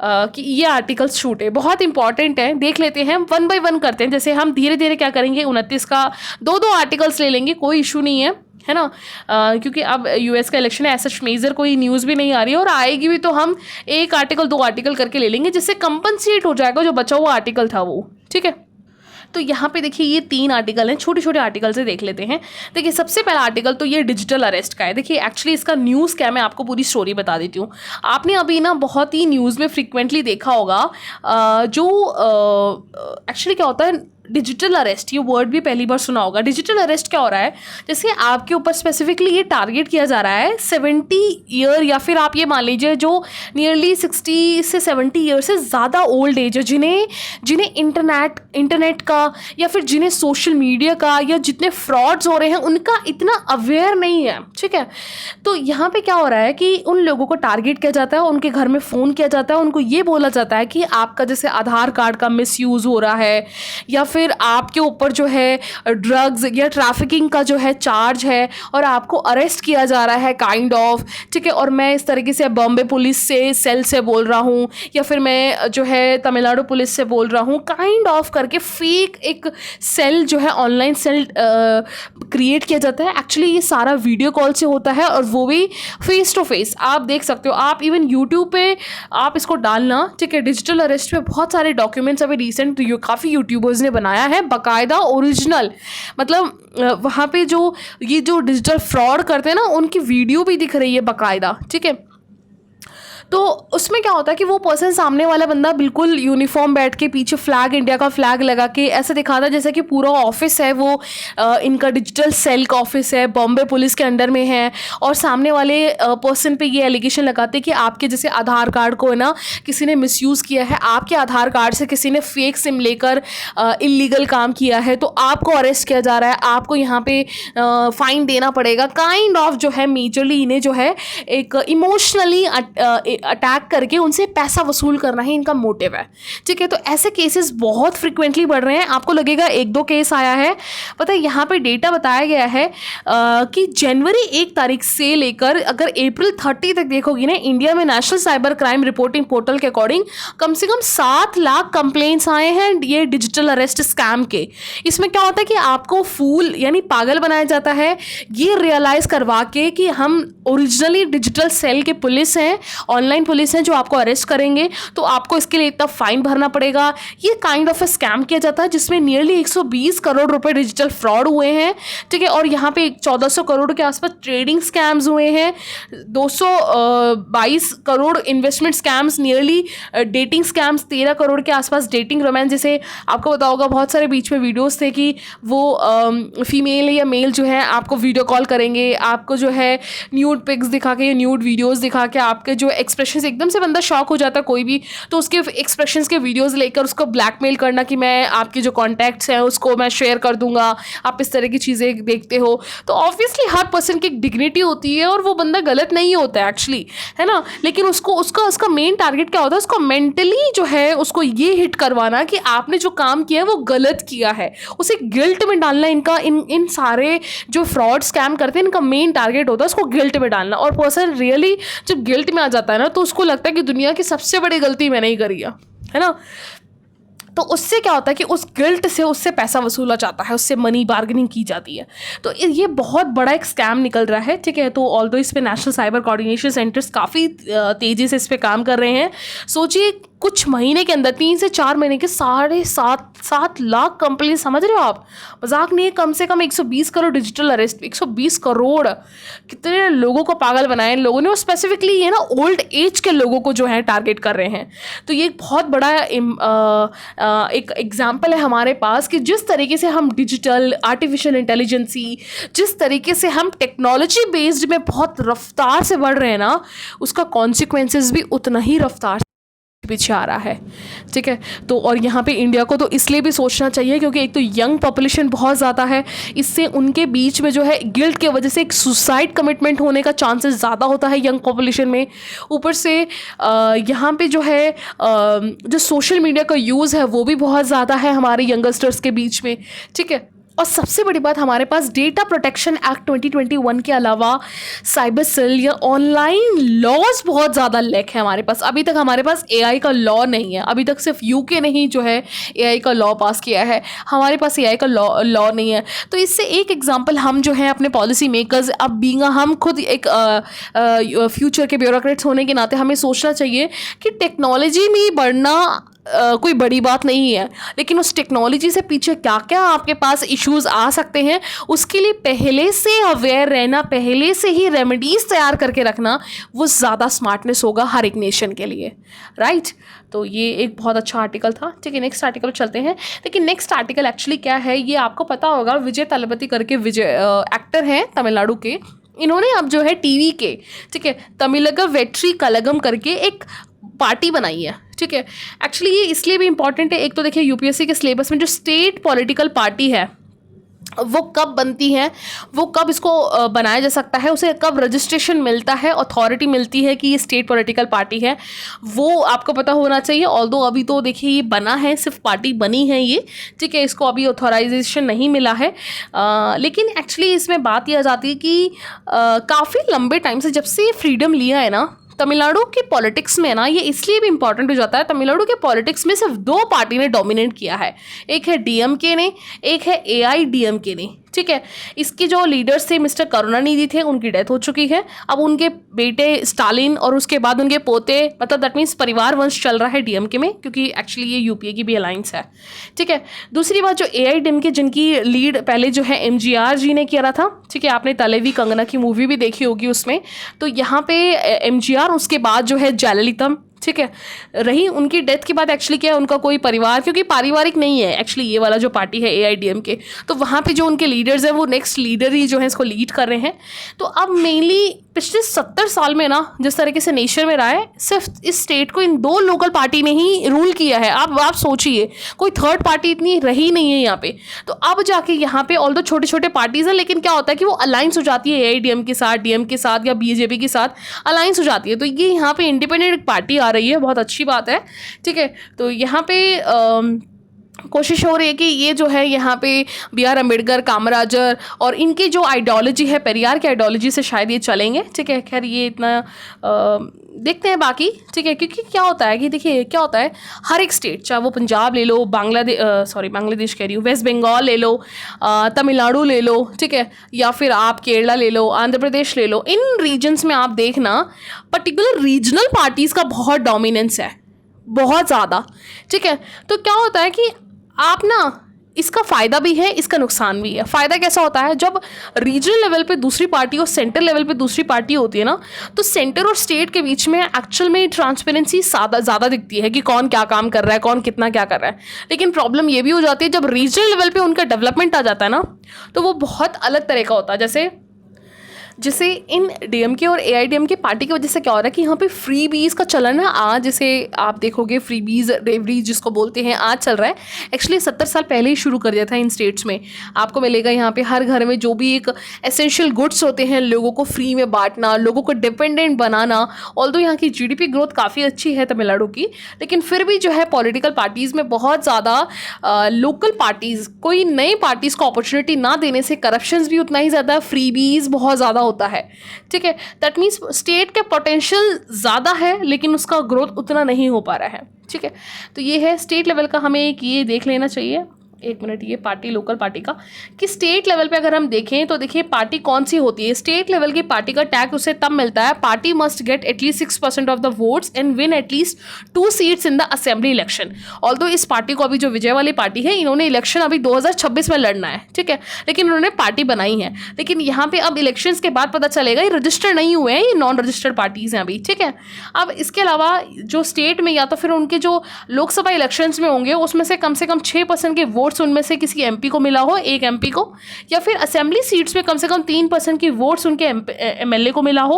कि ये आर्टिकल्स छूटे, बहुत इंपॉर्टेंट है। देख लेते हैं, 1 बाय 1 करते हैं। जैसे हम धीरे धीरे क्या करेंगे, 29 का 2-2 आर्टिकल्स ले लेंगे, कोई इशू नहीं है ना, क्योंकि अब यूएस का इलेक्शन है, ऐसा मेजर कोई न्यूज़ भी नहीं आ रही है, और आएगी भी तो हम 1 आर्टिकल 2 आर्टिकल करके ले लेंगे, जिससे कंपनसेट हो जाएगा जो बचा हुआ आर्टिकल था वो। ठीक है, तो यहाँ पे देखिए ये 3 आर्टिकल हैं, छोटे छोटे आर्टिकल से देख लेते हैं। देखिए सबसे पहला आर्टिकल तो ये डिजिटल अरेस्ट का है। देखिए एक्चुअली इसका न्यूज़ क्या है, मैं आपको पूरी स्टोरी बता देती हूँ। आपने अभी ना बहुत ही न्यूज़ में फ्रिक्वेंटली देखा होगा जो एक्चुअली क्या होता है डिजिटल अरेस्ट, ये वर्ड भी पहली बार सुना होगा। डिजिटल अरेस्ट क्या हो रहा है, जैसे आपके ऊपर स्पेसिफिकली ये टारगेट किया जा रहा है 70 ईयर या फिर आप ये मान लीजिए जो नियरली 60 से 70 ईयर से ज़्यादा ओल्ड एज है, जिन्हें इंटरनेट का या फिर जिन्हें सोशल मीडिया का या जितने फ्रॉड्स हो रहे हैं उनका इतना अवेयर नहीं है। ठीक है, तो यहाँ पे क्या हो रहा है कि उन लोगों को टारगेट किया जाता है, उनके घर में फ़ोन किया जाता है, उनको ये बोला जाता है कि आपका जैसे आधार कार्ड का मिसयूज़ हो रहा है या फिर आपके ऊपर जो है ड्रग्स या ट्रैफिकिंग का जो है चार्ज है और आपको अरेस्ट किया जा रहा है काइंड ऑफ। ठीक है, और मैं इस तरीके से बॉम्बे पुलिस से सेल से बोल रहा हूँ या फिर मैं जो है तमिलनाडु पुलिस से बोल रहा हूँ, काइंड ऑफ करके फेक एक सेल जो है ऑनलाइन सेल क्रिएट किया जाता है। एक्चुअली ये सारा वीडियो कॉल से होता है और वो भी फेस टू फेस। आप देख सकते हो, आप इवन यूट्यूब पे आप इसको डालना। ठीक है, डिजिटल अरेस्ट पे बहुत सारे डॉक्यूमेंट्स अभी रिसेंट काफ़ी यूट्यूबर्स ने बनाया है बाकायदा ओरिजिनल, मतलब वहाँ पे जो ये जो डिजिटल फ्रॉड करते हैं ना उनकी वीडियो भी दिख रही है बाकायदा। ठीक है, तो उसमें क्या होता है कि वो पर्सन, सामने वाला बंदा बिल्कुल यूनिफॉर्म बैठ के पीछे फ्लैग, इंडिया का फ्लैग लगा के ऐसे दिखाता है जैसे कि पूरा ऑफिस है वो इनका डिजिटल सेल का ऑफिस है, बॉम्बे पुलिस के अंडर में है। और सामने वाले पर्सन पे ये एलिगेशन लगाते हैं कि आपके जैसे आधार कार्ड को है ना किसी ने मिसयूज़ किया है, आपके आधार कार्ड से किसी ने फेक सिम लेकर इलीगल काम किया है, तो आपको अरेस्ट किया जा रहा है, आपको यहाँ पे फाइन देना पड़ेगा। काइंड ऑफ जो है मेजरली इन्हें जो है एक इमोशनली अटैक करके उनसे पैसा वसूल करना ही इनका मोटिव है। ठीक है, तो ऐसे केसेस बहुत फ्रिक्वेंटली बढ़ रहे हैं। आपको लगेगा 1-2 केस आया है, पता है यहाँ पे डेटा बताया गया है कि जनवरी 1 तारीख से लेकर अगर अप्रैल 30 तक देखोगी ना, इंडिया में national cyber crime reporting portal के अकॉर्डिंग कम से कम 7 लाख कंप्लेंट्स आए हैं ये डिजिटल अरेस्ट स्कैम के। इसमें क्या होता है कि आपको फूल यानी पागल बनाया जाता है, ये रियलाइज़ करवा के कि हम ओरिजिनली डिजिटल सेल के पुलिस हैं, ऑनलाइन पुलिस हैं जो आपको अरेस्ट करेंगे, तो आपको इसके लिए इतना फाइन भरना पड़ेगा। ये काइंड ऑफ अ स्कैम किया जाता है जिसमें नियरली 120 करोड़ रुपए डिजिटल फ्रॉड हुए हैं। ठीक है, और यहाँ पे 1400 करोड़ के आसपास ट्रेडिंग स्कैम्स हुए हैं, 222 crore investment scams, nearly dating scams 13 crore के आसपास, डेटिंग रोमांस, जैसे आपको पता होगा बहुत सारे बीच में वीडियोस थे कि वो फीमेल या मेल जो है आपको वीडियो कॉल करेंगे, आपको जो है न्यूड पिक्स दिखा के, न्यूड वीडियोस दिखा के आपके जो एक्सप्रेशंस, एकदम से बंदा शॉक हो जाता है कोई भी, तो उसके एक्सप्रेशंस के वीडियोस लेकर उसको ब्लैकमेल करना कि मैं आपके जो कॉन्टैक्ट्स हैं उसको मैं शेयर कर दूंगा, आप इस तरह की चीज़ें देखते हो। तो ऑब्वियसली हर पर्सन की एक डिग्निटी होती है और वो बंदा गलत नहीं होता है एक्चुअली, है ना, लेकिन उसका मेन टारगेट क्या होता है, उसको मेंटली जो है उसको ये हिट करवाना कि आपने जो काम किया है वो गलत किया है, उसे गिल्ट में डालना। इनका इन सारे जो फ्रॉड स्कैम करते हैं इनका मेन टारगेट होता है उसको गिल्ट में डालना। और पर्सन रियली जब गिल्ट में आ जाता है ना तो उसको लगता है कि दुनिया की सबसे बड़ी गलती मैंने ही करी है ना। तो उससे क्या होता है कि उस गिल्ट से उससे पैसा वसूला जाता है, उससे मनी बार्गेनिंग की जाती है। तो ये बहुत बड़ा एक स्कैम निकल रहा है। ठीक है, तो ऑल्दो इस पे नेशनल साइबर कोऑर्डिनेशन सेंटर्स काफ़ी तेज़ी से इस पे काम कर रहे हैं। सोचिए कुछ महीने के अंदर 3 से 4 महीने के 7.5 लाख कंप्लेंट, समझ रहे हो आप, मजाक नहीं है। कम से कम 120 करोड़ डिजिटल अरेस्ट, 120 करोड़, कितने लोगों को पागल बनाया इन लोगों ने। और स्पेसिफिकली ये ना ओल्ड एज के लोगों को जो है टारगेट कर रहे हैं। तो ये बहुत बड़ा एक एग्जाम्पल है हमारे पास कि जिस तरीके से हम डिजिटल आर्टिफिशियल इंटेलिजेंसी, जिस तरीके से हम टेक्नोलॉजी बेस्ड में बहुत रफ्तार से बढ़ रहे हैं ना, उसका कॉन्सिक्वेंसेस भी उतना ही रफ्तार पीछे आ रहा है। ठीक है, तो और यहाँ पे इंडिया को तो इसलिए भी सोचना चाहिए क्योंकि एक तो यंग पॉपुलेशन बहुत ज़्यादा है, इससे उनके बीच में जो है गिल्ट के वजह से एक सुसाइड कमिटमेंट होने का चांसेस ज़्यादा होता है यंग पॉपुलेशन में। ऊपर से यहाँ पे जो है जो सोशल मीडिया का यूज़ है वो भी बहुत ज़्यादा है हमारे यंगस्टर्स के बीच में। ठीक है, और सबसे बड़ी बात, हमारे पास डेटा प्रोटेक्शन एक्ट 2021 के अलावा साइबर सेल या ऑनलाइन लॉज बहुत ज़्यादा लैक है हमारे पास। अभी तक हमारे पास एआई का लॉ नहीं है, अभी तक सिर्फ यूके ने ही जो है एआई का लॉ पास किया है, हमारे पास एआई का लॉ नहीं है। तो इससे एक एग्जांपल हम जो है अपने पॉलिसी मेकर्स, अब बीइंग हम खुद एक फ्यूचर के ब्यूरोक्रेट्स होने के नाते हमें सोचना चाहिए कि टेक्नोलॉजी में बढ़ना कोई बड़ी बात नहीं है, लेकिन उस टेक्नोलॉजी से पीछे क्या क्या आपके पास इश्यूज़ आ सकते हैं उसके लिए पहले से अवेयर रहना, पहले से ही रेमेडीज़ तैयार करके रखना, वो ज़्यादा स्मार्टनेस होगा हर एक नेशन के लिए, राइट। तो ये एक बहुत अच्छा आर्टिकल था। ठीक है, नेक्स्ट आर्टिकल चलते हैं। लेकिन नेक्स्ट आर्टिकल एक्चुअली क्या है ये आपको पता होगा, विजय तलपति करके एक्टर हैं तमिलनाडु के, इन्होंने अब जो है टीवी के, ठीक है, तमिलगा वेट्री कलगम करके एक पार्टी बनाई है। ठीक है, एक्चुअली ये इसलिए भी इंपॉर्टेंट है, एक तो देखिए यूपीएससी के सिलेबस में जो स्टेट पॉलिटिकल पार्टी है वो कब बनती है, वो कब इसको बनाया जा सकता है, उसे कब रजिस्ट्रेशन मिलता है, अथॉरिटी मिलती है कि ये स्टेट पॉलिटिकल पार्टी है, वो आपको पता होना चाहिए। ऑल्दो अभी तो देखिए ये बना है, सिर्फ पार्टी बनी है ये, ठीक है, इसको अभी ऑथोराइजेशन नहीं मिला है। लेकिन एक्चुअली इसमें बात यह आ जाती है कि काफ़ी लंबे टाइम से जब से ये फ्रीडम लिया है ना तमिलनाडु की पॉलिटिक्स में ना, ये इसलिए भी इंपॉर्टेंट हो जाता है, तमिलनाडु के पॉलिटिक्स में सिर्फ 2 पार्टी ने डोमिनेट किया है, एक है डीएमके ने, एक है एआईडीएमके ने। ठीक है। इसके जो लीडर्स थे मिस्टर करुणानिधि थे, उनकी डेथ हो चुकी है। अब उनके बेटे स्टालिन और उसके बाद उनके पोते, मतलब दैट मीन्स परिवार वंश चल रहा है डीएमके में, क्योंकि एक्चुअली ये यूपीए की भी अलायंस है, ठीक है। दूसरी बात, जो एआईडीएमके जिनकी लीड पहले जो है एमजीआर जी ने किया था, ठीक है, आपने तलेवी कंगना की मूवी भी देखी होगी उसमें, तो यहाँ पे एमजीआर, उसके बाद जो है जयललिता, ठीक है, रही। उनकी डेथ के बाद एक्चुअली क्या है, उनका कोई परिवार, क्योंकि पारिवारिक नहीं है एक्चुअली ये वाला जो पार्टी है एआईडीएमके, तो वहाँ पे जो उनके लीडर्स हैं वो नेक्स्ट लीडर ही जो है इसको लीड कर रहे हैं। तो अब मेनली पिछले 70 साल में ना जिस तरीके से नेशन में रहा है, सिर्फ इस स्टेट को इन 2 लोकल पार्टी ने ही रूल किया है। आप सोचिए, कोई थर्ड पार्टी इतनी रही नहीं है यहाँ पे। तो अब जाके यहाँ पे ऑल दो छोटे छोटे पार्टीज हैं, लेकिन क्या होता है कि वो अलायंस हो जाती है एआईडीएम के साथ, डीएम के साथ या बीजेपी के साथ अलायंस हो जाती है। तो ये यहाँ पे इंडिपेंडेंट पार्टी आ रही है, बहुत अच्छी बात है, ठीक है। तो यहाँ पे कोशिश हो रही है कि ये जो है यहाँ पे BR अम्बेडकर, कामराजर और इनकी जो आइडियोलॉजी है, पेरियार की आइडियोलॉजी से शायद ये चलेंगे, ठीक है। खैर ये इतना देखते हैं बाकी, ठीक है। क्योंकि क्या होता है कि देखिए क्या होता है, हर एक स्टेट, चाहे वो पंजाब ले लो, बांग्लादेश कह रही हूँ, वेस्ट बंगाल ले लो, तमिलनाडु ले लो, ठीक है, या फिर आप केरला ले लो, आंध्र प्रदेश ले लो, इन रीजन्स में आप देखना पर्टिकुलर रीजनल पार्टीज़ का बहुत डोमिनेंस है, बहुत ज़्यादा, ठीक है। तो क्या होता है कि आप ना, इसका फ़ायदा भी है, इसका नुकसान भी है। फ़ायदा कैसा होता है, जब रीजनल लेवल पे दूसरी पार्टी और सेंटर लेवल पे दूसरी पार्टी होती है ना, तो सेंटर और स्टेट के बीच में एक्चुअल में ट्रांसपेरेंसी ज़्यादा दिखती है कि कौन क्या काम कर रहा है, कौन कितना क्या कर रहा है। लेकिन प्रॉब्लम ये भी हो जाती है जब रीजनल लेवल पे उनका डेवलपमेंट आ जाता है ना, तो वो बहुत अलग तरह का होता है। जैसे इन डीएमके और एआईडीएमके पार्टी की वजह से क्या हो रहा है कि यहाँ पे फ्री बीज का चलन है आज, जैसे आप देखोगे फ्री बीज रेवरीज जिसको बोलते हैं, आज चल रहा है। एक्चुअली 70 साल पहले ही शुरू कर दिया था इन स्टेट्स में। आपको मिलेगा यहाँ पे हर घर में जो भी एक एसेंशियल गुड्स होते हैं, लोगों को फ्री में बांटना, लोगों को डिपेंडेंट बनाना। ऑल्दो यहाँ की जीडीपी ग्रोथ काफ़ी अच्छी है तमिलनाडु की, लेकिन फिर भी जो है पॉलिटिकल पार्टीज़ में बहुत ज़्यादा लोकल पार्टीज़, कोई नई पार्टीज़ को अपॉर्चुनिटी ना देने से करप्शन भी उतना ही ज़्यादा, फ्री बीज बहुत ज़्यादा होता है, ठीक है। दैट मीन्स स्टेट का पोटेंशियल ज़्यादा है लेकिन उसका ग्रोथ उतना नहीं हो पा रहा है, ठीक है। तो ये है स्टेट लेवल का, हमें एक ये देख लेना चाहिए। एक मिनट, ये पार्टी लोकल पार्टी का कि स्टेट लेवल पे अगर हम देखें तो देखिए पार्टी कौन सी होती है। स्टेट लेवल की पार्टी का टैग उसे तब मिलता है, party must get at least 6% of the votes and win at least 2 seats in the assembly election. Although इस पार्टी को अभी जो विजय वाली पार्टी है, इन्होंने इलेक्शन अभी 2026 में लड़ना है, ठीक है, लेकिन उन्होंने पार्टी बनाई है। लेकिन यहाँ पे अब इलेक्शंस के बाद पता चलेगा ये रजिस्टर्ड नहीं हुए हैं, ये नॉन रजिस्टर्ड पार्टीज हैं अभी, ठीक है। अब इसके अलावा जो स्टेट में या तो फिर उनके जो लोकसभा इलेक्शंस में होंगे उसमें से कम 6% के वोट्स उनमें से किसी एमपी को मिला हो, एक एमपी को, या फिर असेंबली सीट्स में कम से कम 3% की वोट्स उनके एमएलए को मिला हो,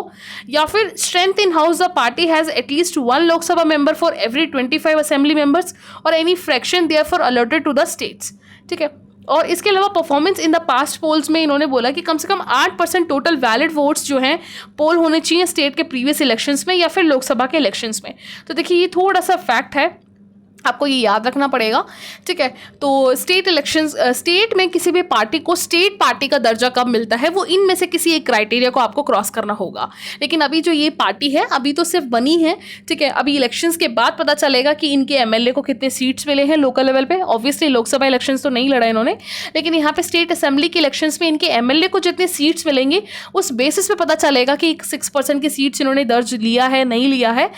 या फिर strength in house the party has at least 1 Lok Sabha member for every 25 assembly members और any fraction therefore allotted to the states, ठीक है। और इसके अलावा performance in the past polls में इन्होंने बोला कि कम से कम 8% टोटल वैलिड वोट्स जो हैं पोल होने चाहिए स्टेट के प्रीवियस इलेक्शंस में या फिर लोकसभा के इलेक्शंस में। तो देखिए ये थोड़ा सा फैक्ट है, आपको ये याद रखना पड़ेगा, ठीक है। तो स्टेट इलेक्शंस, स्टेट में किसी भी पार्टी को स्टेट पार्टी का दर्जा कब मिलता है, वो इनमें से किसी एक क्राइटेरिया को आपको क्रॉस करना होगा। लेकिन अभी जो ये पार्टी है अभी तो सिर्फ बनी है, ठीक है। अभी इलेक्शंस के बाद पता चलेगा कि इनके एमएलए को कितने सीट्स मिले हैं लोकल लेवल पे। ऑब्वियसली लोकसभा इलेक्शंस तो नहीं लड़ा इन्होंने, लेकिन यहाँ पे स्टेट असेंबली के इलेक्शंस में इनके एमएलए को जितने सीट्स मिलेंगे उस बेसिस पे पता चलेगा कि 6% की सीट्स इन्होंने दर्ज लिया है नहीं लिया है।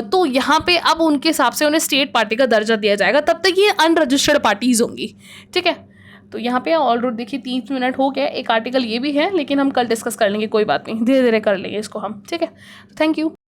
तो यहाँ पे अब उनके हिसाब से उन्हें स्टेट पार्टी का दर्जा दिया जाएगा, तब तक ये अनरजिस्टर्ड पार्टीज होंगी, ठीक है। तो यहाँ पे ऑलरेडी देखिए 30 मिनट हो गया, एक आर्टिकल ये भी है, लेकिन हम कल डिस्कस कर लेंगे, कोई बात नहीं, धीरे धीरे कर लेंगे इसको हम, ठीक है। Thank you.